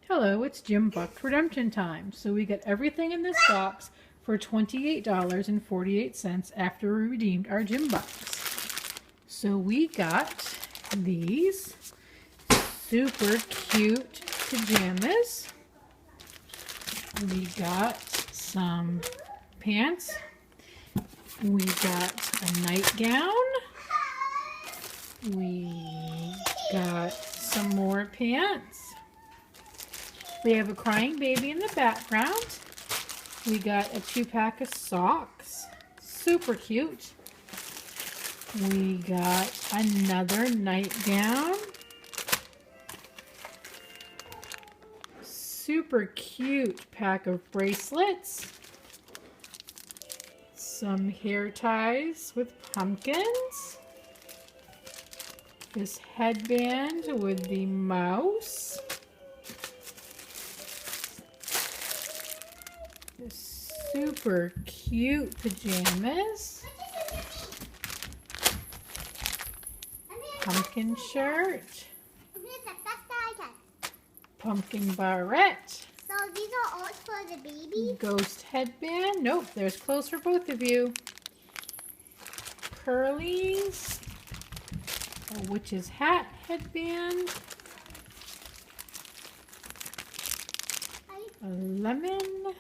Hello, it's Gym Bucks redemption time. So we got everything in this box for $28.48 after we redeemed our Gym Bucks. So we got these super cute pajamas. We got some pants. We got a nightgown. We got some more pants. We have a crying baby in the background. We got a 2-pack of socks. Super cute. We got another nightgown. Super cute pack of bracelets. Some hair ties with pumpkins. This headband with the mouse. This super cute pajamas. Pumpkin shirt. Pumpkin barrette. So these are all for the baby? Ghost headband. Nope, there's clothes for both of you. Curlies. A witch's hat headband. A lemon.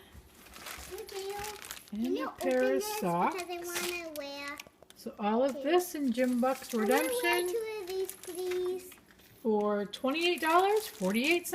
And a pair of socks. Because I want to wear. So all of this in Gym Bucks redemption I want to wear 2 of these, please. for $28.48.